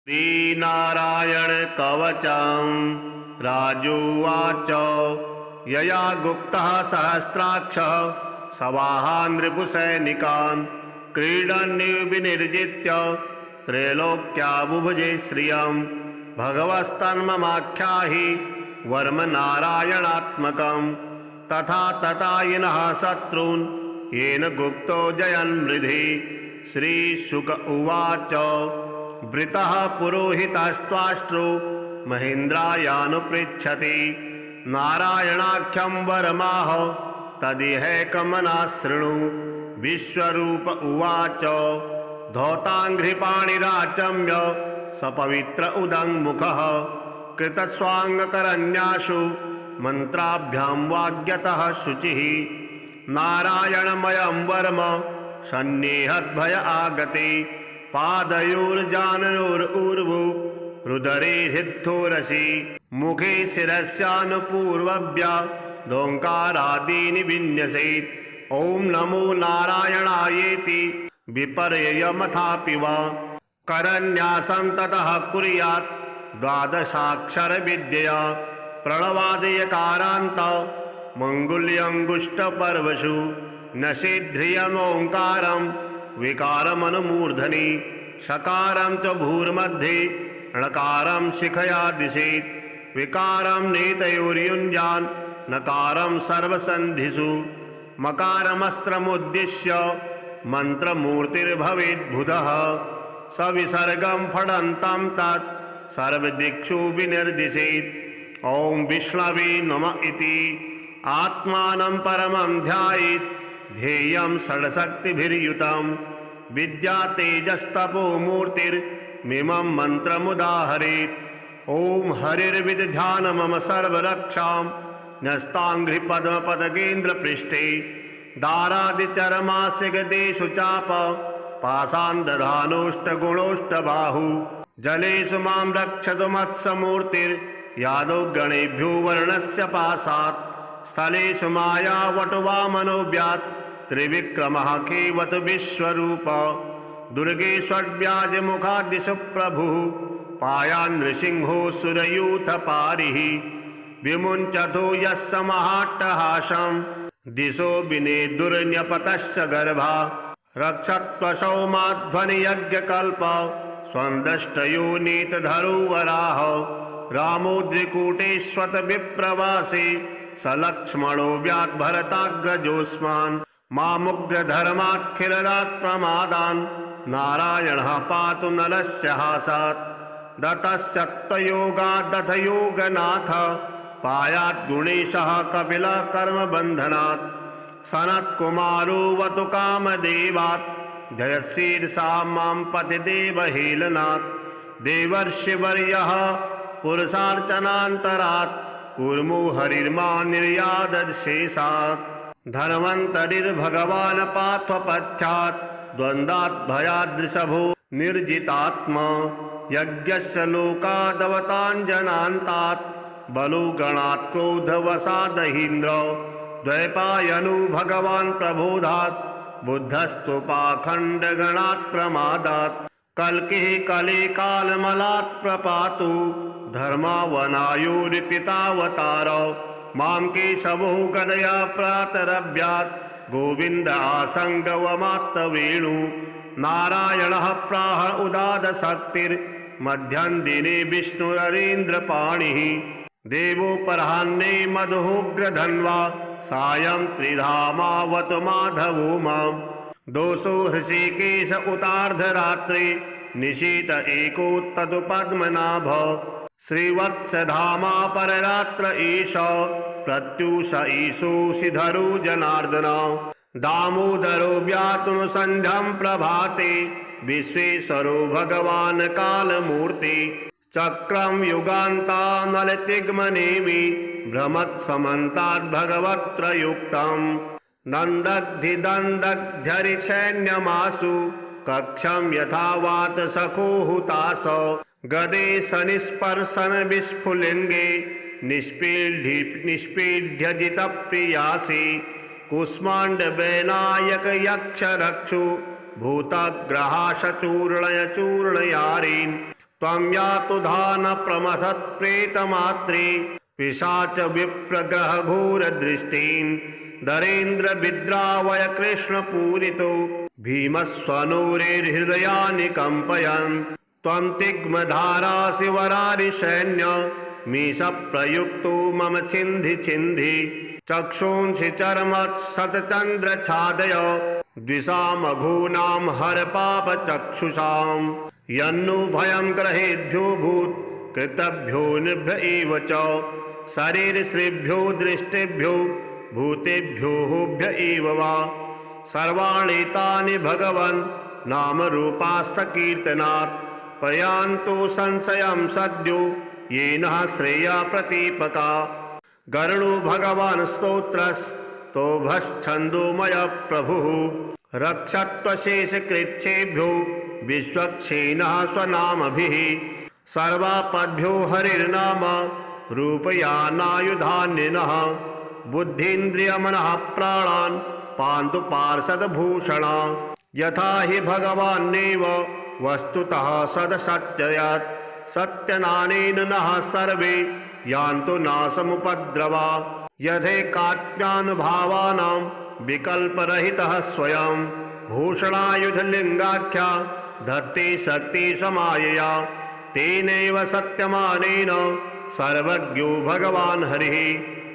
श्रीनारायण कवचं राजुवाच यया गुप्तः सहस्राक्षः सवाहान् रिपुसैनिकान् क्रीडन् विनिर्जित्य त्रैलोक्या बुभुजे श्रियं भगवस्तन्ममाख्याहि वर्म नारायणात्मकं तथा ततायिनः शत्रून् येन गुप्तो जयन्मृधि। श्रीशुक उवाच वृतः पुरोहितस्त्वाष्ट्रो महेन्द्रायानुपृच्छति नारायणाख्यं वरमाह तदिहैकमना शृणु। विश्वरूप उवाच धौताङ्घ्रिपाणिराचम्य सपवित्र उदङ्मुखः कृतस्वाङ्गकरन्यासु मन्त्राभ्यां वाग्यतः शुचिः नारायणमयं वर्म सन्निहद्भय आगते पादयोर्जानयोर्ऊर्वो रुदरे हृद्धोरसि मुखे शिरस्यानुपूर्वभ्या दोङ्कारादीनि विन्यसेत्। ॐ नमो नारायणायेति विपर्ययमथापि वा करन्यासं ततः कुर्यात् द्वादशाक्षरविद्यया प्रणवादयकारान्त मङ्गुल्यङ्गुष्ठपर्वसु नसेद्ध्रियमोङ्कारं विकारमनुमूर्धनि शकारं च भूर्मध्ये णकारं शिखया दिशेत् विकारं नेतयोर्युञ्जान् नकारं सर्वसन्धिषु मकारमस्त्रमुद्दिश्य मन्त्रमूर्तिर्भवेद्बुधः सविसर्गं फडन्तं तत् सर्वदिक्षु विनिर्दिशेत्। ॐ विष्णवे नमः इति आत्मानं परमं ध्यायेत् ध्येयं षड्शक्तिभिर्युतं विद्या तेजस्तपो मूर्तिर्मिमं मन्त्रमुदाहरेत्। ॐ हरिर्विदध्यान मम सर्वरक्षां न्यस्ताङ्घ्रिपद्मपदकेन्द्रपृष्ठे दारादिचरमासिगदेषु चाप पाषाणदधानोष्टगुणोष्टबाहु जलेषु मां रक्षतु मत्समूर्तिर्यादौ गणेभ्यो वर्णस्य पाशात् स्थलेषु मायावटुवामनो व्यात् त्रिविक्रमः केवत विश्वरूप दुर्गे षड्व्याजमुखादिषु प्रभुः पायान् नृसिंहो सुरयूथपारिः विमुञ्चतो यस्य महाट्टहासं दिशो विनेदुर्न्यपतस्य गर्भा रक्षत्वसौ माध्वनियज्ञकल्प स्वन्दष्टयो नीतधरो वराह रामोद्रिकूटेष्वत विप्रवासे सलक्ष्मणो व्याद्भरताग्रजोऽस्मान् मामुग्रधर्मात्खिलरात् प्रमादान् नारायणः पातु नरस्य हासात् दतश्चत्तयोगादथ योगनाथ पायात् गुणेशः कपिलः कर्मबन्धनात् सनत्कुमारो वतु कामदेवात् जयशीर्षा मां पतिदेवहेलनात् देवर्षिवर्यः पुरुषार्चनान्तरात् कूर्मो हरिर्मा निर्यादशेषात् धन्वन्तरिर्भगवान् पार्थपथ्यात् द्वन्द्वात् भयादृशभो निर्जितात्मा यज्ञस्य लोकादवताञ्जनान्तात् बलो गणात् क्रोधवशादहीन्द्र द्वैपायनो भगवान् प्रबोधात् बुद्धस्तुपाखण्डगणात् प्रमादात् कल्किः कले कालमलात् प्रपातु धर्मावनायोरिपितावतार मां केशवो गदया प्रातरभ्यात् गोविन्द आसङ्गवमात्तवेणु नारायणः प्राह उदादशक्तिर्मध्यं दिने विष्णुररीन्द्रपाणिः देवोपराह्ने मधुग्रधन्वा सायं त्रिधामावत माधवो मां दोषो हृषीकेश उतार्धरात्रे निशीत एकोत्ततु पद्मनाभ श्रीवत्सधामा पररात्र ईश प्रत्यूष ईशोऽसिधरो जनार्दन दामोदरो व्यातुनुसन्ध्यं प्रभाते विश्वेश्वरो भगवान् कालमूर्ति चक्रं युगान्तानलतिग्मनेमि भ्रमत्समन्ताद् भगवत्त्रयुक्तं दन्दग्धिदन्दग्ध्यरिसैन्यमासु कक्षं यथा वात सखो हुतास गदे सनिस्पर्शन विस्फुलिङ्गे निष्पीड्यजितप्रियासि कुष्माण्डवैनायक यक्ष रक्षु भूतग्रहाश चूर्णय चूर्णयारीन् त्वं यातु धान प्रमथत्प्रेतमात्रे पिशाच विप्रग्रह घोरदृष्टिं दरेन्द्र विद्रावय कृष्णपूरितो भीमस्वनूरेर्हृदयानि कम्पयन् त्वं तिग्मधारासि वरारिसैन्य मीशप्रयुक्तो मम छिन्धि छिन्धि चक्षुंसि चर्मत्सतचन्द्रच्छादय द्विषामघूनां हरपापचक्षुषां यन्नु भयं ग्रहेभ्यो भूत् कृतभ्यो निभ्य एव च शरीरश्रीभ्यो दृष्टिभ्यो भूतेभ्यो होभ्य एव वा सर्वाणि तानि भगवन् नामरूपास्तकीर्तनात् प्रयान्तो संशयं सद्यो येन श्रेया प्रतीपका गरुडो भगवान् स्तोत्रस्तोभश्छन्दोमय प्रभुः रक्षत्वशेषकृच्छेभ्यो विश्वक्षेणः स्वनामभिः सर्वापद्भ्यो हरिर्नाम रूपयानायुधान्यनः बुद्धीन्द्रियमनः प्राणान् पान्तु पार्षदभूषणा यथा हि भगवान्नेव वस्तुतः सदसत्ययात् सत्यनानेन नः सर्वे यान्तु नाशमुपद्रवा यथैकात्म्यानुभावानां विकल्परहितः स्वयं भूषणायुधलिङ्गाख्या धत्ते शक्ति समायया तेनैव सत्यमानेन सर्वज्ञो भगवान् हरिः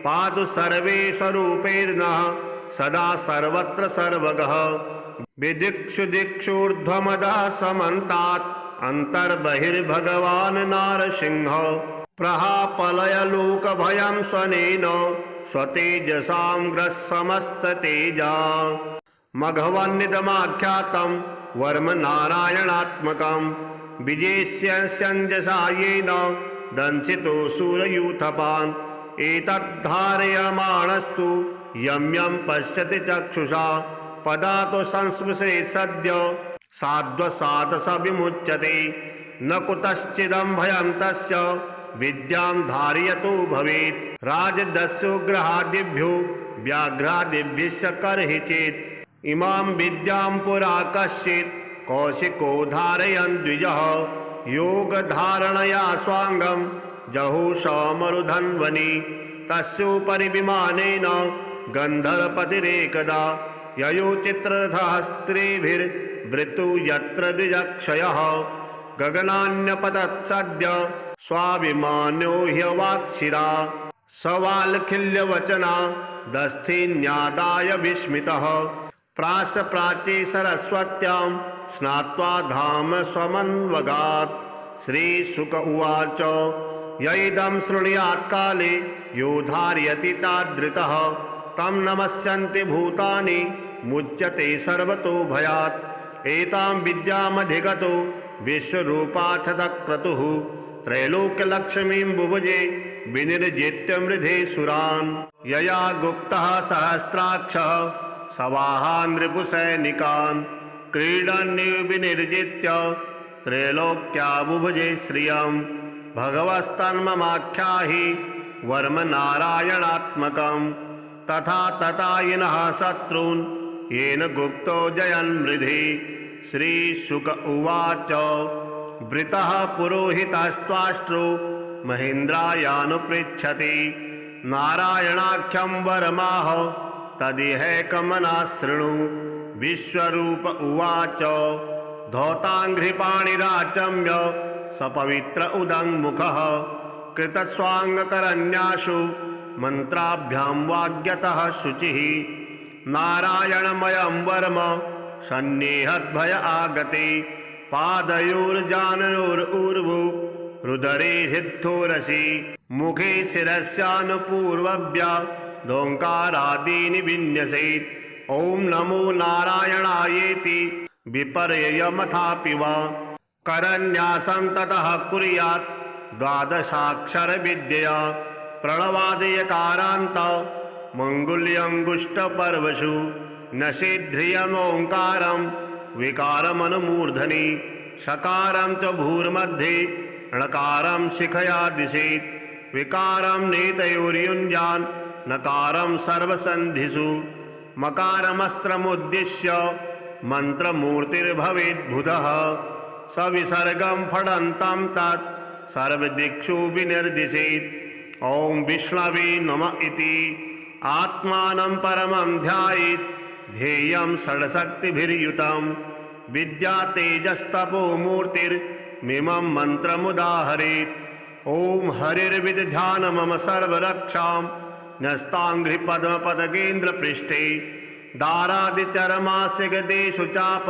पातु सर्वेष्वरूपेर्नः सदा सर्वत्र सर्वगः विदिक्षु दिक्षूर्ध्वमदः समन्तात् अन्तर्बहिर्भगवान् नारसिंह प्रहापलय लोकभयं स्वनेन स्वतेजसां ग्रस्समस्ततेजा मघवन्निदमाख्यातं वर्म नारायणात्मकं विजेष्यञ्जसा येन दंशितो सूरयूथपान् एतद्धारयमाणस्तु यं यं पश्यति चक्षुषा पदातो संस्पृशे सद्य साध्वसाधस विमुच्यते न कुतश्चिदं भयं तस्य विद्यां धारयतो भवेत् राजदस्युग्रहादिभ्यो व्याघ्रादिभ्यश्च कर्हि चेत् इमां विद्यां पुरा कश्चित् कौशिको धारयन् द्विजः योगधारणया स्वाङ्गं जहुषमरुधन्वनि तस्योपरि विमानेन गन्धर्वपतिरेकदा ययो चित्ररथः स्त्रीभिर्वृतु यत्र द्विजक्षयः गगनान्यपतत्सद्य स्वाभिमान्यो ह्यवाक्षिरा सवाल्खिल्यवचना दस्थिन्यादाय विस्मितः प्राच्ये सरस्वत्यां स्नात्वा धाम स्वमन्वगात् श्रीशुक उवाच यैदं शृणुयात् काले यो धारयति तादृतः तं नमस्यन्ति भूतानि मुच्यते सर्वतो भयात् एतां विद्यामधिगतो विश्वरूपाच्छदक्रतुः त्रैलोक्यलक्ष्मीं बुभुजे विनिर्जित्य मृधे सुरान् यया गुप्तः सहस्राक्षः सवाहान् रिपुसैनिकान् क्रीडन्निव विनिर्जित्य त्रैलोक्या बुभुजे श्रियं भगवस्तन्ममाख्याहि वर्म नारायणात्मकं तथा ततायिनः शत्रून् येन गुप्तो जयन्मृधि श्रीशुक उवाच वृतः पुरोहितस्त्वाष्ट्रो महेन्द्रायानुपृच्छति नारायणाख्यं वरमाह तदिहैकमनः शृणु विश्वरूप उवाच धौताङ्घ्रिपाणिराचम्य सपवित्र उदङ्मुखः कृतस्वाङ्गकरन्यासु मन्त्राभ्यां वाग्यतः शुचिः नारायणमयं वर्म सन्निहद्भय आगते पादयोर्जानयोर्ऊर्वो रुदरे हृद्धोरसि मुखे शिरस्यानुपूर्वभ्या दोङ्कारादीनि विन्यसेत् ॐ नमो नारायणायेति विपर्ययमथापि वा करन्यासं ततः कुर्यात् द्वादशाक्षरविद्यया प्रणवादयकारान्त मङ्गुल्यङ्गुष्ठपर्वसु नसेद्ध्रियमोङ्कारं विकारमनुमूर्धनि सकारं च भूर्मध्ये णकारं शिखया दिशेत् विकारं नेतयोर्युञ्जान् नकारं सर्वसन्धिषु मकारमस्त्रमुद्दिश्य मन्त्रमूर्तिर्भवेद्बुधः सविसर्गं फडन्तं तत् सर्वदिक्षु विनिर्दिशेत्। ॐ विष्णवे नमः इति आत्मानं परमं ध्यायेत्। ध्येयं षड्शक्तिभिर्युतं विद्या तेजस्तपो मूर्तिर्मिमं मन्त्रमुदाहरेत्। ॐ हरिर्विदधान मम सर्वरक्षां न्यस्ताङ्घ्रिपद्मपदकेन्द्रपृष्ठे दारादिचरमासिगदेषु चाप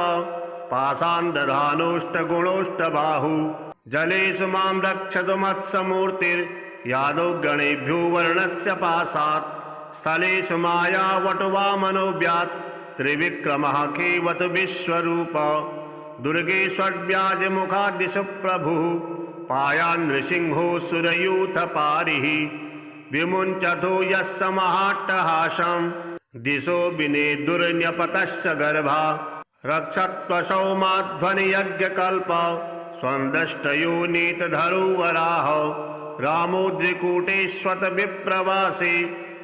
पाषान् दधानोष्टगुणोष्टबाहु। जलेषु मां रक्षतु मत्समूर्तिर्यादौ गणेभ्यो वर्णस्य पाशात्। स्थलेषु मायावटुवामनोऽव्यात् त्रिविक्रमः खेवतु विश्वरूप। दुर्गेष्वव्याजमुखाद्दिशु प्रभुः पायान् नृसिंहो सुरयूथपारिः। विमुञ्चतो यस्य महाट्टहासं दिशो विनेदुर्न्यपतस्य गर्भा। रक्षत्वसौ माध्वनियज्ञकल्प स्वन्दष्टयो नीतधरो वराह। रामोद्रिकूटेष्वत विप्रवासे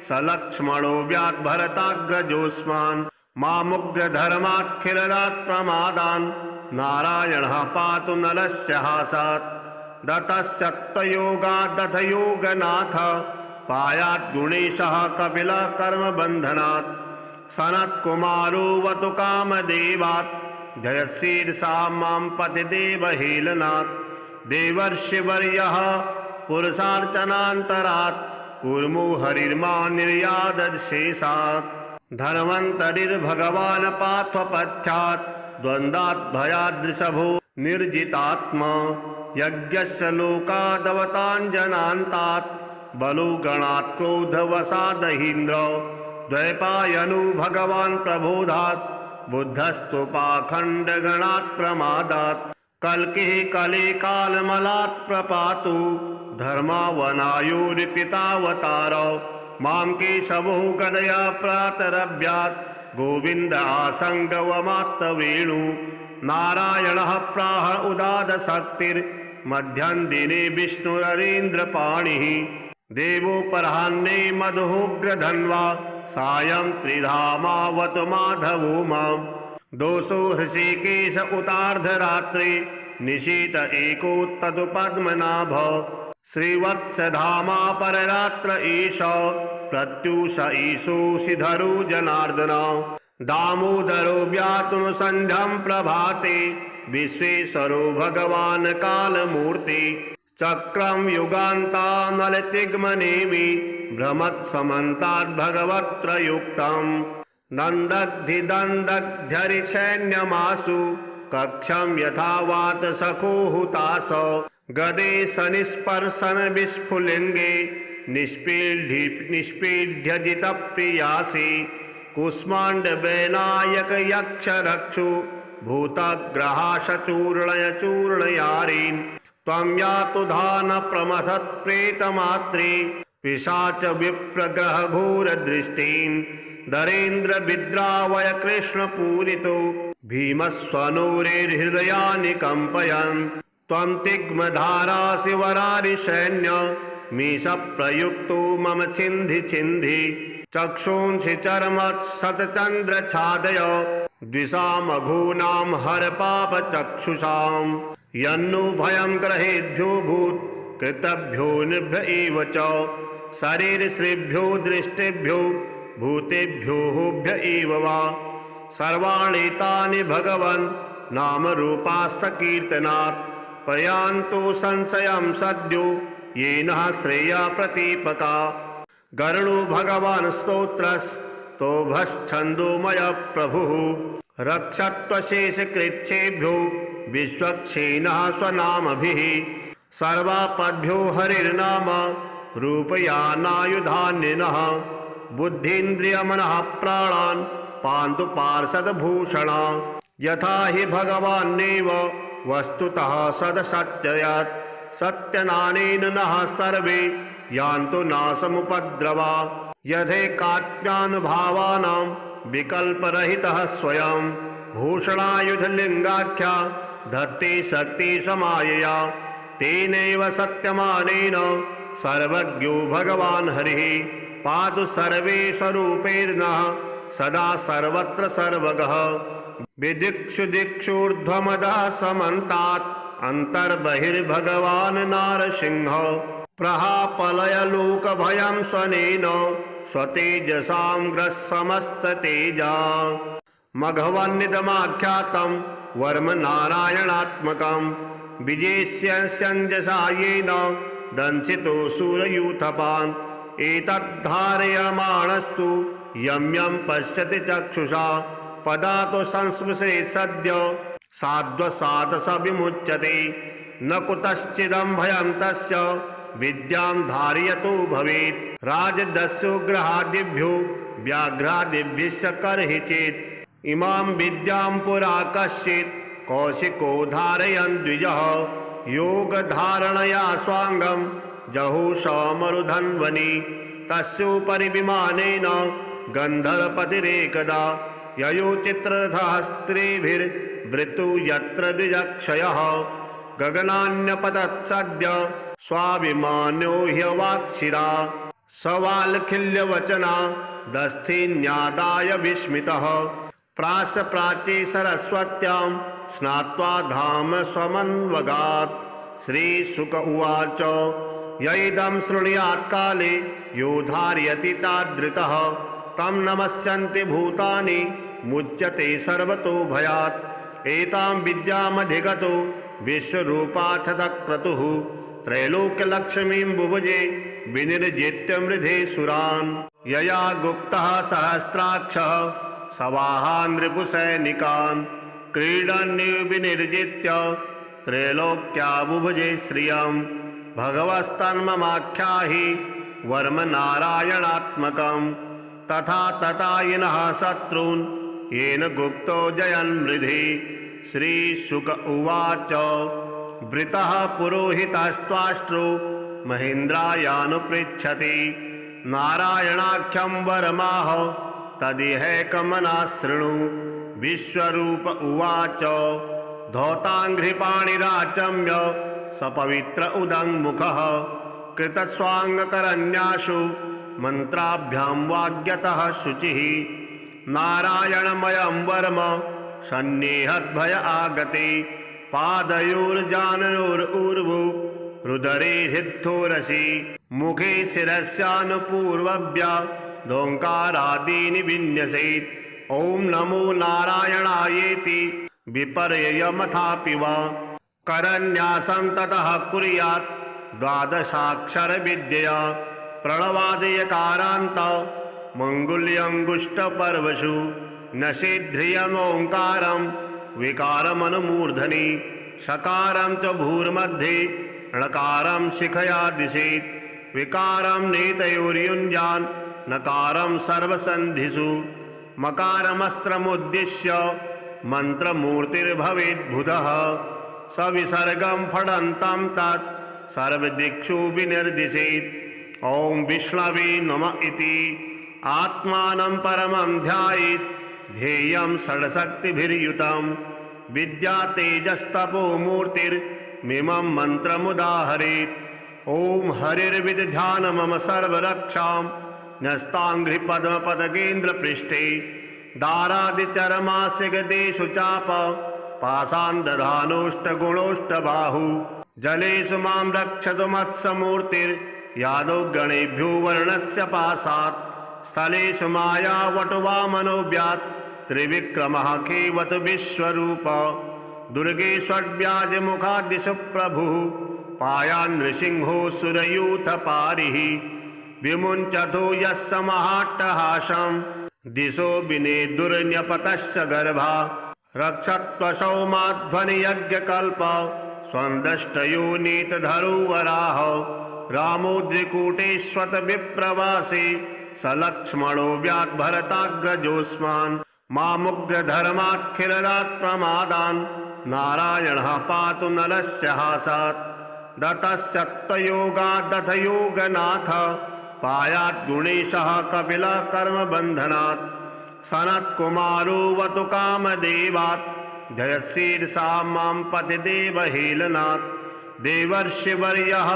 सलक्ष्मणो व्याद्भरताग्रजोऽस्मान्। मामुग्रधर्मात्खिलरात् प्रमादान् नारायणः पातु नलस्य हासात्। दतश्चत्तयोगादथ योगनाथ पायात् गुणेशः कपिलः कर्मबन्धनात्। सनत्कुमारोऽवतु कामदेवात् जयशीर्षा मां पतिदेवहेलनात्। देवर्षिवर्यः पुरुषार्चनान्तरात् कुर्मो हरिर्मा निर्यादशेषात्। धन्वन्तरिर्भगवान् पार्थपथ्यात् द्वन्द्वात् भयादृशभो निर्जितात्मा। यज्ञस्य लोकादवताञ्जनान्तात् बलो गणात् क्रोधवशादहीन्द्र। द्वैपायनो भगवान् प्रबोधात् बुद्धस्तु पाखण्डगणात् प्रमादात्। कल्किः कले कालमलात् प्रपातु धर्मावनायोरिपितावतार। मां केशवो गदया प्रातरभ्यात् गोविन्द आसङ्गवमात्तवेणु। नारायणः प्राह उदादशक्तिर्मध्यं दिने विष्णुररीन्द्रपाणिः। देवोपराह्ने मधुग्रधन्वा सायं त्रिधामावतु माधवो मां। दोषो हृषीकेश उतार्धरात्रे निशीत एको तदु पद्मनाभ। श्रीवत्सधामा पररात्र ईश प्रत्यूष ईशोऽसिधरो जनार्दन। दामोदरो व्यातुं सन्ध्यं प्रभाते विश्वेश्वरो भगवान् कालमूर्ति। चक्रं युगान्तानलतिग्मनेमि भ्रमत्समन्ताद्भगवत्प्रयुक्तं। दन्दग्धिदन्दग्ध्यरिसैन्यमासु कक्षं यथा वात सखो हुतास। गदे सनिस्पर्शन विस्फुलिङ्गे निष्पीड्यजितप्रियासि। कुष्माण्डवैनायक यक्षरक्षु भूतग्रहाशचूर्णय चूर्णयारीन्। त्वं यातु धान प्रमथत्प्रेतमात्रे पिशाच विप्रग्रह घोरदृष्टीन्। दरेन्द्र विद्रावय कृष्णपूरितो भीमस्वनोरेर्हृदयानि कम्पयन्। त्वं तिग्मधारासि वरारिसैन्य मीशप्रयुक्तो मम छिन्धि छिन्धि। चक्षूंसि चर्मत्सतचन्द्रच्छादय द्विषामघूनां हर पापचक्षुषाम्। यन्नु भयं ग्रहेभ्यो भूत् कृतभ्यो निभ्य एव च। शरीरश्रीभ्यो दृष्टिभ्यो भूतेभ्यो हुभ्य एव वा। सर्वाणि भगवन् नामरूपास्तकीर्तनात्। प्रयान्तो संशयं सद्यो येन श्रेया प्रतीपका। गरुडो भगवान् स्तोत्रस्तोभश्छन्दोमय प्रभुः। रक्षत्वशेषकृच्छेभ्यो विश्वक्षेणः स्वनामभिः। सर्वापद्भ्यो हरिर्नाम रूपयानायुधान्यनः। बुद्धीन्द्रियमनः प्राणान् पान्तु पार्षदभूषणा। यथा हि भगवान्नेव वस्तुतः सदसत्ययात्। सत्यनानेन नः सर्वे यान्तु नाशमुपद्रवा। यथैकात्म्यानुभावानां विकल्परहितः स्वयं। भूषणायुधलिङ्गाख्या धत्ते शक्ति समायया। तेनैव सत्यमानेन सर्वज्ञो भगवान् हरिः। पातु सर्वेष्वरूपेर्नः सदा सर्वत्र सर्वगः। विदिक्षु दिक्षूर्ध्वमदः समन्तात् अन्तर्बहिर्भगवान् नारसिंह प्रहापलय लोकभयं स्वनेन स्वतेजसां ग्रस्समस्ततेजा मघवन्निदमाख्यातं वर्म नारायणात्मकं विजेष्यञ्जसा येन दंसितो सूरयूथपान् एतद्धारयमाणस्तु यं यं पश्यति चक्षुषा पदातो संस्पृशे सद्य साध्वसादस विमुच्यते न कुतश्चिदं भयं तस्य विद्यां धारयतो भवेत् राजदस्युग्रहादिभ्यो व्याघ्रादिभ्यश्च कर्हि चेत् इमां विद्यां पुरा कश्चित् कौशिको धारयन् द्विजः योगधारणया स्वाङ्गं जहुषमरुधन्वनि तस्योपरि विमानेन गन्धर्वपतिरेकदा ययो चित्ररथहस्त्रेभिर्वृतु यत्र द्विजक्षयः गगनान्यपतत्सद्य स्वाभिमान्यो ह्यवाक्षिरा सवाल्खिल्यवचना दस्थिन्यादाय विस्मितः प्राच्ये सरस्वत्यां स्नात्वा धाम स्वमन्वगात् श्रीशुक उवाच यैदं शृणुयात् काले यो धारयति तादृतः तं नमस्यन्ति भूतानि मुच्यते सर्वतो भयात् एतां विद्यामधिगतो विश्वरूपाच्छतक्रतुः त्रैलोक्यलक्ष्मीं बुभुजे विनिर्जित्य मृधे सुरान् यया गुप्तः सहस्राक्षः सवाहान् नृपुसैनिकान् क्रीडन् विनिर्जित्य त्रैलोक्या बुभुजे श्रियं भगवस्तन्ममाख्याहि वर्म नारायणात्मकं तथा ततायिनः शत्रून् येन गुप्तो जयन्मृधि श्रीशुक उवाच वृतः पुरोहितस्त्वाष्ट्रो महेन्द्रायानुपृच्छति नारायणाख्यं वरमाह तदिहैकमनः शृणु विश्वरूप उवाच धौताङ्घ्रिपाणिराचम्य सपवित्र उदङ्मुखः कृतस्वाङ्गकरन्यासु मन्त्राभ्यां वाग्यतः शुचिः नारायणमयं वर्म सन्निहद्भय आगते पादयोर्जानयोरुर्वु रुदरे हृद्धोरसि मुखे शिरस्यानुपूर्वभ्या दोङ्कारादीनि विन्यसेत् ॐ नमो नारायणायेति विपर्ययमथापि वा करन्यासं ततः कुर्यात् द्वादशाक्षरविद्यया प्रणवादयकारान्त मङ्गुल्यङ्गुष्ठपर्वसु नषेद्ध्रियमोङ्कारं विकारमनुमूर्धनि सकारं च भूर्मध्ये णकारं शिखया दिशेत् विकारं नेतयोर्युञ्जान् नकारं सर्वसन्धिषु मकारमस्त्रमुद्दिश्य मन्त्रमूर्तिर्भवेद्बुधः सविसर्गं फडन्तं तत् सर्वदिक्षु विनिर्दिशेत् ॐ विष्णवे नमः इति आत्मानं परमं ध्यायेत् ध्येयं षड्शक्तिभिर्युतं विद्या तेजस्तपो मूर्तिर्मिमं मन्त्रमुदाहरेत् ॐ हरिर्विदधान मम सर्वरक्षां न्यस्ताङ्घ्रिपद्मपदकेन्द्रपृष्ठे दारादिचरमासिगदेषु चाप पाशान् दधानोष्टगुणोष्टबाहु जलेषु मां रक्षतु मत्समूर्तिर्यादौ गणेभ्यो वर्णस्य पाशात् स्थलेषु मायावटुवामनोऽव्यात् त्रिविक्रमः केवत विश्वरूप दुर्गेष्वव्याजमुखादिषु प्रभुः पायान् नृसिंहो सुरयूथपारिः विमुञ्चतो यस्य महाट्टहासं दिशो विनेदुर्न्यपतस्य गर्भा रक्षत्वसौ माध्वनियज्ञकल्प स्वन्दष्टयोनीतधरो वराह रामोद्रिकूटेष्वत विप्रवासे सलक्ष्मणो व्याद्भरताग्रजोऽस्मान् मामुग्रधर्मात्खिलरात् प्रमादान् नारायणः पातु नरस्य हासात् दतश्चत्तयोगादथ योगनाथ पायाद्गुणेशः कपिलः कर्मबन्धनात् सनत्कुमारो वतु कामदेवात् धयशीर्षा मां पतिदेवहेलनात् देवर्षिवर्यः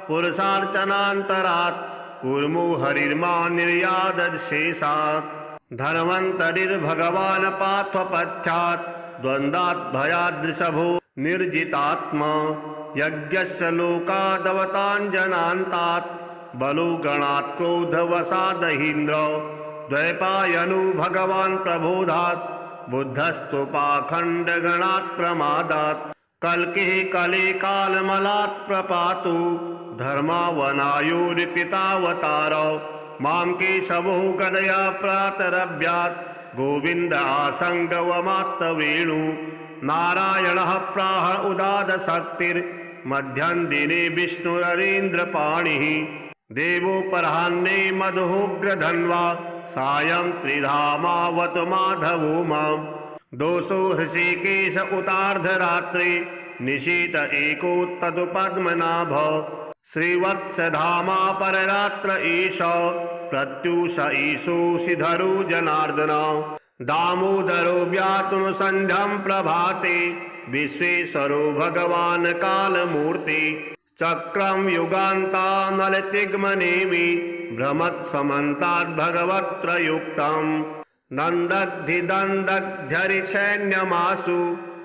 पुरुषार्चनान्तरात् कूर्मो हरिर्मा निर्यादशेषात् धन्वन्तरिर्भगवान् पार्थपथ्यात् द्वन्द्वात् भयादृशभो निर्जितात्मा यज्ञस्य लोकादवताञ्जनान्तात् बलुगणात् क्रोधवशादहीन्द्र द्वैपायनो भगवान् प्रबोधात् बुद्धस्तु पाखण्डगणात् प्रमादात् कल्किः कले कालमलात् प्रपातु धर्मावनायोरिपितावतार मां केशवो गदया प्रातरभ्यात् गोविन्द आसङ्गवमात्तवेणु नारायणः प्राह उदादशक्तिर्मध्यं दिने विष्णुररीन्द्रपाणिः देवोपराह्ने मधुग्रधन्वा सायं त्रिधामावत माधवो मां दोषो हृषीकेश उतार्धरात्रे निशीत एको तदुपद्मनाभ श्रीवत्सधामा पररात्र ईश प्रत्यूष ईशोऽसिधरो जनार्दन दामोदरो व्यातुं सन्ध्यं प्रभाते विश्वेश्वरो भगवान् कालमूर्ति चक्रं युगान्तानलतिग्मनेमि भ्रमत्समन्ताद् भगवत्प्रयुक्तं दन्दग्धिदन्दग्ध्यरिसैन्यमासु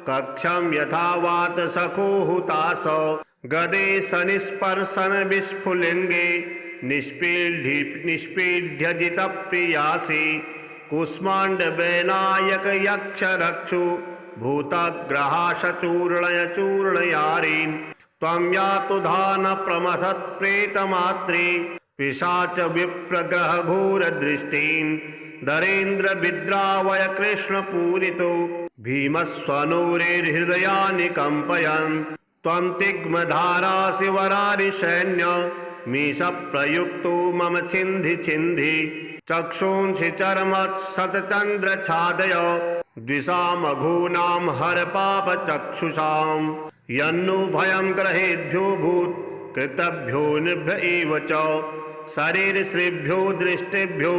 कक्षं यथा वातसखो हुतास गदे सनिस्पर्शन विस्फुलिङ्गे निष्पीड्यजितप्रियासि कुष्माण्डवैनायक यक्षरक्षु भूतग्रहाशचूर्णय चूर्णयारीन् त्वं यातु धान प्रमथत्प्रेतमात्रे पिशाच विप्रग्रह घोरदृष्टीन् दरेन्द्र विद्रावय कृष्णपूरितो भीमस्वनोरेर्हृदयानि कम्पयन् त्वं तिग्मधारासि वरारिसैन्य मीशप्रयुक्तो मम छिन्धि छिन्धि चक्षुंसि चर्मत्सतचन्द्रछादय द्विषामघूनां हर पापचक्षुषां यन्नु भयं ग्रहेभ्यो भूत् कृतभ्यो निभ्य एव च शरीरश्रीभ्यो दृष्टिभ्यो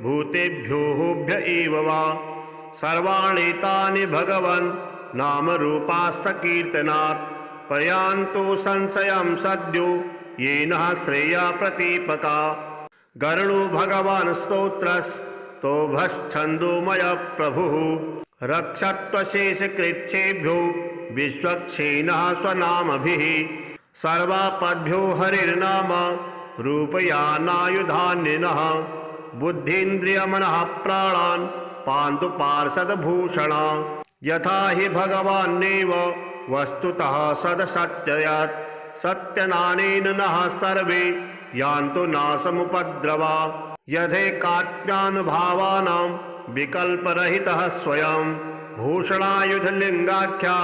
भूतेभ्यो होभ्य एव वा सर्वाणीतानि भगवन् नामरूपास्तकीर्तनात् प्रयान्तो संशयं सद्यो येन श्रेया प्रतीपका गरुडो भगवान् स्तोत्रस्तोभश्छन्दोमय प्रभुः रक्षत्वशेषकृच्छेभ्यो विश्वक्षेणः स्वनामभिः सर्वापद्भ्यो हरिर्नाम रूपयानायुधान्यनः बुद्धीन्द्रियमनः प्राणान् पान्तु पार्षदभूषणा यथा हि भगवान्नेव वस्तुतः सदसत्ययात् सत्यनानेन नः सर्वे यान्तु नाशमुपद्रवा यथैकात्म्यानुभावानां विकल्परहितः स्वयं भूषणायुधलिङ्गाख्या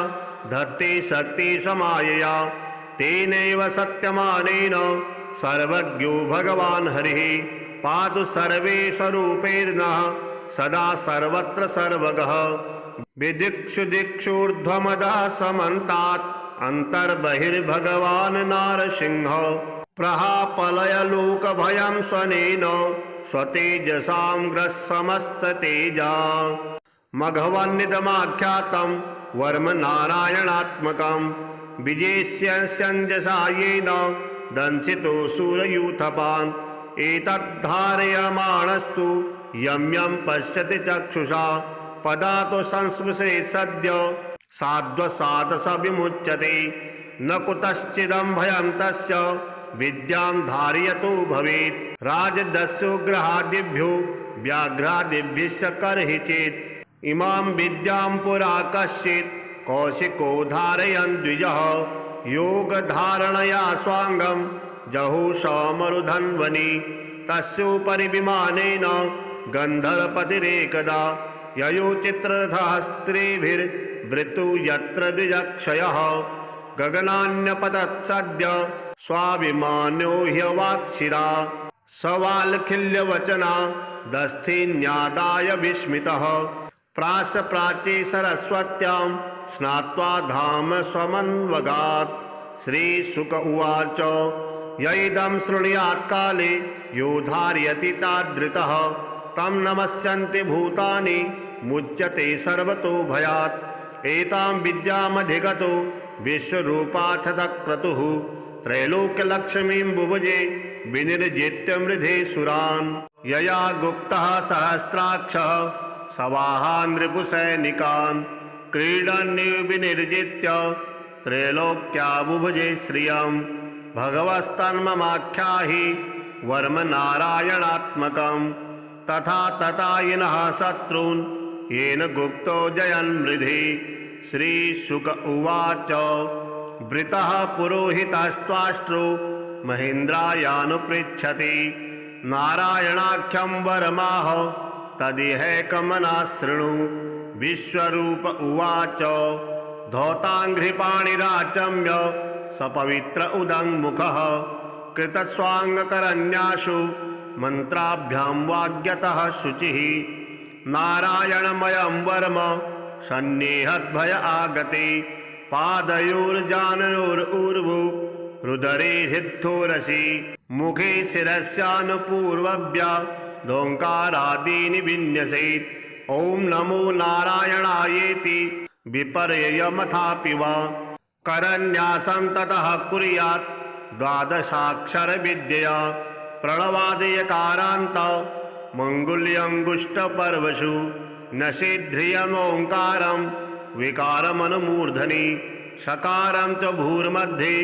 धत्ते शक्ति समायया तेनैव सत्यमानेन सर्वज्ञो भगवान् हरिः पातु सर्वेष्वरूपैर्नः सदा सर्वत्र सर्वगः विदिक्षु दिक्षूर्ध्वमदः समन्तात् अन्तर्बहिर्भगवान् नारसिंह प्रहापलय लोकभयं स्वनेन स्वतेजसां ग्रस्समस्ततेजा मघवन्निदमाख्यातं वर्म नारायणात्मकं विजेष्यञ्जसा येन दंसितो सूरयूथपान् एतद्धारयमाणस्तु यं यं पश्यति चक्षुषा पदातो संस्पृशे सद्य साध्वसादस विमुच्यते न कुतश्चिदं भयं तस्य विद्यां धारयतो भवेत् राजदस्युग्रहादिभ्यो व्याघ्रादिभ्यश्च कर्हि चेत् इमां विद्यां पुरा कश्चित् कौशिको धारयन् द्विजः योगधारणया स्वाङ्गं जहुषमरुधन्वनि तस्योपरि विमानेन गन्धर्वपतिरेकदा ययो चित्ररथहस्त्रेभिर्वृतु यत्र द्विजक्षयः गगनान्यपतत्सद्य स्वाभिमान्यो ह्यवाक्षिरा सवालखिल्यवचना दस्थिन्यादाय विस्मितः प्राच्ये सरस्वत्यां स्नात्वा धाम स्वमन्वगात् श्रीशुक उवाच यैदं शृणुयात् काले यो धारयति चादृतः तं नमस्यन्ति भूतानि मुच्यते सर्वतो भयात् एतां विद्यामधिगतो विश्वरूपाच्छतक्रतुः त्रैलोक्यलक्ष्मीं बुभुजे विनिर्जित्य मृधे सुरान्। यया गुप्तः सहस्राक्षः सवाहान् रिपुसैनिकान् क्रीडन् विनिर्जित्य त्रैलोक्याबुभुजे श्रियं भगवस्तन्ममाख्याहि वर्म नारायणात्मकं तथा ततायिनः शत्रून् येन गुप्तो जयन्मृधि। श्रीशुक उवाच वृतः पुरोहितस्त्वाष्ट्रो महेन्द्रायानुपृच्छति नारायणाख्यं वरमाह तदिहैकमनाशृणु। विश्वरूप उवाच धौताङ्घ्रिपाणिराचम्य सपवित्र उदङ्मुखः कृतस्वाङ्गकरन्यासु मन्त्राभ्यां वाग्यतः शुचिः नारायणमयं वर्म सन्निहद्भय आगते पादयोर्जानयोर्ऊर्वो रुदरे हृद्धोरसि मुखे शिरस्यानुपूर्वभ्या दोङ्कारादीनि विन्यसेत्। ॐ नमो नारायणायेति विपर्ययमथापि वा करन्यासं ततः कुर्यात् द्वादशाक्षरविद्यया प्रणवादयकारान्त मङ्गुल्यङ्गुष्ठपर्वसु नसेद्ध्रियमोङ्कारं विकारमनुमूर्धनि सकारं च भूर्मध्ये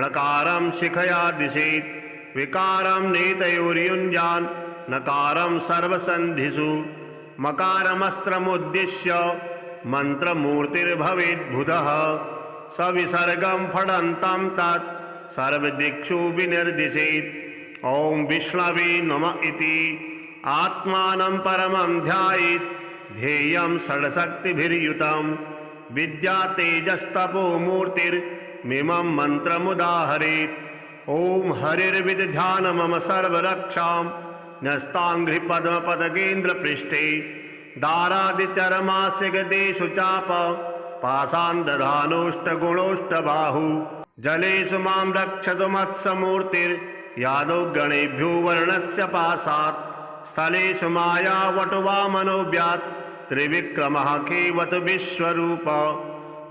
णकारं शिखया दिशेत् विकारं नेतयोर्युञ्जान् नकारं सर्वसन्धिषु मकारमस्त्रमुद्दिश्य मन्त्रमूर्तिर्भवेद्बुधः सविसर्गं फडन्तं तत् सर्वदिक्षु विनिर्दिशेत्। ॐ विष्णवे नमः इति आत्मानं परमं ध्यायेत् ध्येयं षड्शक्तिभिर्युतं विद्या तेजस्तपो मूर्तिर्मिमं मन्त्रमुदाहरेत्। ॐ हरिर्विदध्यान मम सर्वरक्षां न्यस्ताङ्घ्रिपद्मपदकेन्द्रपृष्ठे दारादिचरमासिगदेषु चाप पाषाणदधानोष्टगुणोष्टबाहु जलेषु मां रक्षतु मत्समूर्तिर्यादौ गणेभ्यो वर्णस्य पाशात् स्थलेषु मायावटुवामनोऽव्यात् त्रिविक्रमः केवत विश्वरूप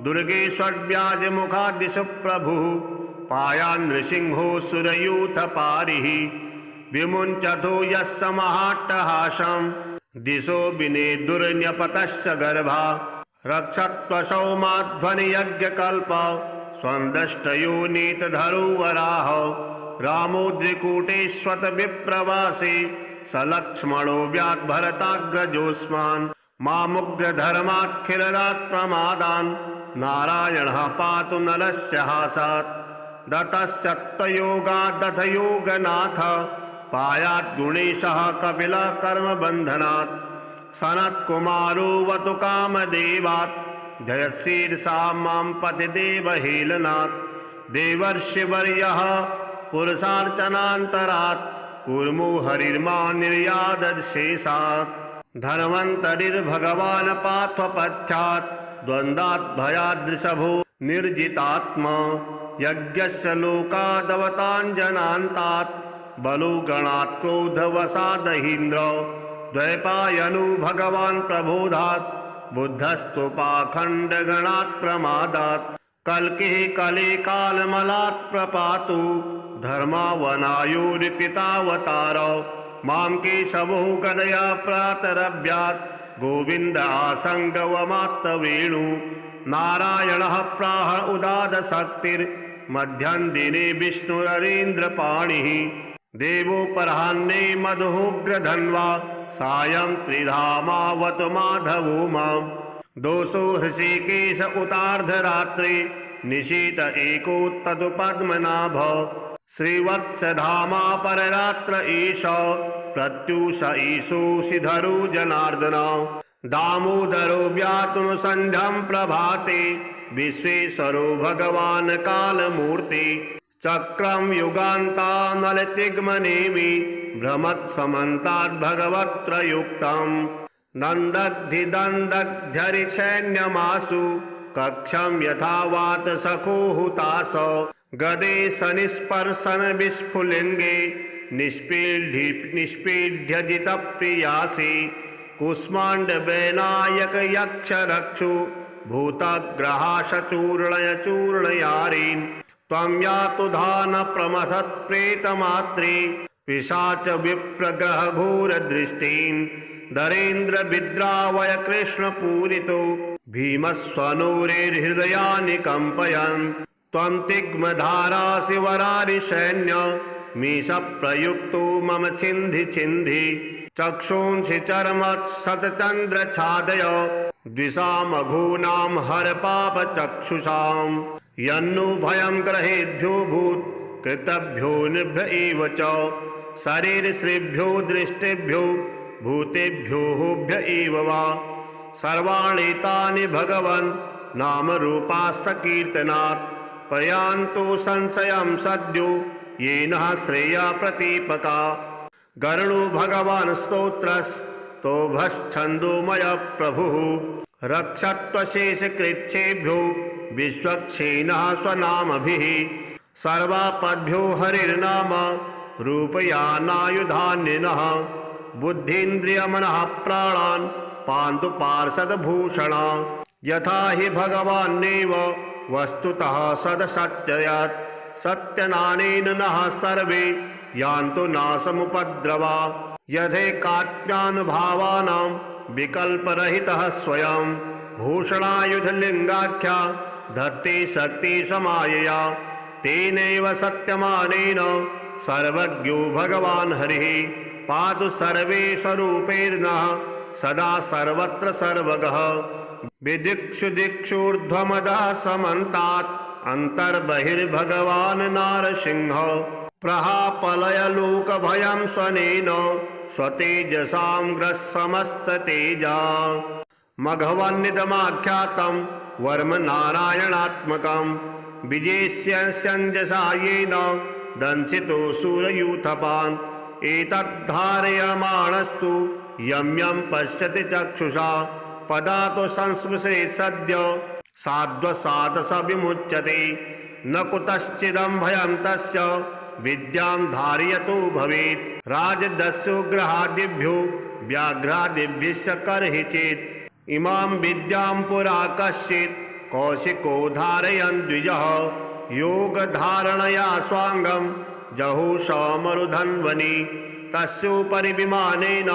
दुर्गेष्वव्याजमुखादिषु प्रभुः पायान् नृसिंहो सुरयूथपारिः विमुञ्चतो यस्य महाट्टहासं दिशो विनेदुर्न्यपतस्य गर्भा रक्षत्वसौ माध्वनियज्ञकल्प स्वन्दष्टयो नीतधरो वराह रामोद्रिकूटेष्वत विप्रवासे सलक्ष्मणो व्याद्भरताग्रजोऽस्मान् मामुग्रधर्मात्खिलरात् प्रमादान् नारायणः पातु नलस्य हासात् दतश्चत्तयोगादथ योगनाथ पायात् गुणेशः कपिलः कर्मबन्धनात् सनत्कुमारो वतु कामदेवात् जयशीर्षा मां पतिदेवहेलनात् देवर्षिवर्यः पुरुषार्चनान्तरात् कूर्मो हरिर्मा निर्यादशेषात् धन्वन्तरिर्भगवान् पार्थपथ्यात् द्वन्द्वात् भयादृशभो निर्जितात्मा यज्ञस्य लोकादवताञ्जनान्तात् बलो गणात् क्रोधवशादहीन्द्र द्वैपायनो भगवान् प्रबोधात् बुद्धस्तुपाखण्डगणात् प्रमादात् कल्किः कले कालमलात् प्रपातु धर्मावनायोरिपितावतार मां केशवो गदया प्रातरभ्यात् गोविन्द आसङ्गवमात्तवेणु नारायणः प्राह उदादशक्तिर्मध्यं दिने विष्णुररीन्द्रपाणिः देवोपराह्ने मधुग्रधन्वा सायं त्रिधामावत माधवो मां दोषो हृषीकेश उतार्धरात्रे निशीत एको तदु पद्मनाभ श्रीवत्सधामा पररात्र ईश प्रत्युष ईशोऽसिधरो जनार्दन दामोदरो व्यातुं सन्ध्यं प्रभाते विश्वेश्वरो भगवान् कालमूर्ति चक्रं युगान्तानलतिग्मनेमि भ्रमत्समन्ताद् भगवत्त्रयुक्तं दन्दग्धिदन्दग्ध्यरिसैन्यमासु कक्षं यथा वात सखो हुतास गदे सनिस्पर्शन विस्फुलिङ्गे निष्पीड्यजितप्रियासि कुष्माण्डवैनायक यक्षरक्षु भूतग्रहाशचूर्णय चूर्णयारीन् त्वं यातु धान प्रमथत्प्रेतमात्रे पिशाच विप्रग्रह घोरदृष्टिं दरेन्द्र विद्रावय कृष्णपूरितो भीमस्वनूरेर्हृदयानि कम्पयन् त्वं तिग्मधारासि वरारिसैन्य मीशप्रयुक्तो मम छिन्धि छिन्धि चक्षुंसि चर्मत्सतचन्द्रच्छादय द्विषामघूनां हर पापचक्षुषां यन्नु भयं ग्रहेभ्यो भूत् कृतभ्यो निभ्य एव च शरीरश्रीभ्यो दृष्टिभ्यो भूतेभ्यो होभ्य एव वा सर्वाणीतानि भगवन् नामरूपास्तकीर्तनात् प्रयान्तो संशयं सद्यो येन श्रेया प्रतीपका गरुडो भगवान् स्तोत्रस्तोभश्छन्दोमय प्रभुः रक्षत्वशेषकृच्छेभ्यो विश्वक्षेणः स्वनामभिः सर्वापद्भ्यो हरिर्नाम रूपयानायुधान्यनः बुद्धीन्द्रियमनः प्राणान् पान्तु पार्षदभूषणा यथा हि भगवान्नेव वस्तुतः सदसत्ययात् सत्यनानेन नः सर्वे यान्तु नाशमुपद्रवा यथैकात्म्यानुभावानां विकल्परहितः स्वयं भूषणायुधलिङ्गाख्या धत्ते शक्ति समायया तेनैव सत्यमानेन सर्वज्ञो भगवान् हरिः पातु सर्वेष्वरूपेर्नः सदा सर्वत्र सर्वगः विदिक्षु दिक्षूर्ध्वमदः समन्तात् अन्तर्बहिर्भगवान् नारसिंह प्रहापलय लोकभयं स्वनेन स्वतेजसां ग्रस्समस्ततेजा मघवन्निदमाख्यातं वर्म नारायणात्मकं विजेष्यञ्जसा येन दंसितो सूरयूथपान् एतद्धारयमाणस्तु यं यं पश्यति चक्षुषा पदातो संस्पृशे सद्य साध्वसाधस विमुच्यते न कुतश्चिदं भयं तस्य विद्यां धारयतो भवेत् राजदस्युग्रहादिभ्यो व्याघ्रादिभ्यश्च कर्हि चेत् इमां विद्यां पुरा कश्चित् कौशिको धारयन् द्विजः योगधारणया स्वाङ्गं जहुषमरुधन्वनि तस्योपरि विमानेन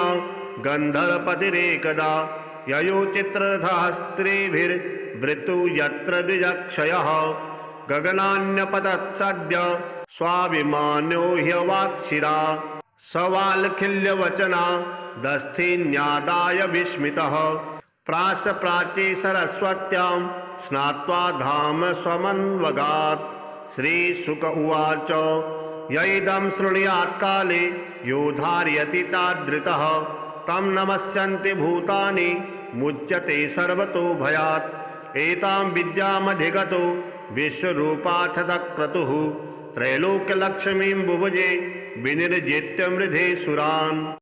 गन्धर्वपतिरेकदा ययो चित्ररथः स्त्रीभिर्वृतु यत्र द्विजक्षयः गगनान्यपतत्सद्य स्वाभिमान्यो ह्यवाक्षिरा सवाल्खिल्यवचना दस्थिन्यादाय विस्मितः प्राच्ये सरस्वत्यां स्नात्वा धाम स्वमन्वगात् श्रीशुक उवाच यैदं शृणुयात् काले यो धारयति तादृतः तं नमस्यन्ति भूतानि मुच्यते सर्वतो भयात् एतां विद्यामधिगतो विश्वरूपाच्छतक्रतुः त्रैलोक्यलक्ष्मीं बुभुजे विनिर्जित्य मृधे सुरान्।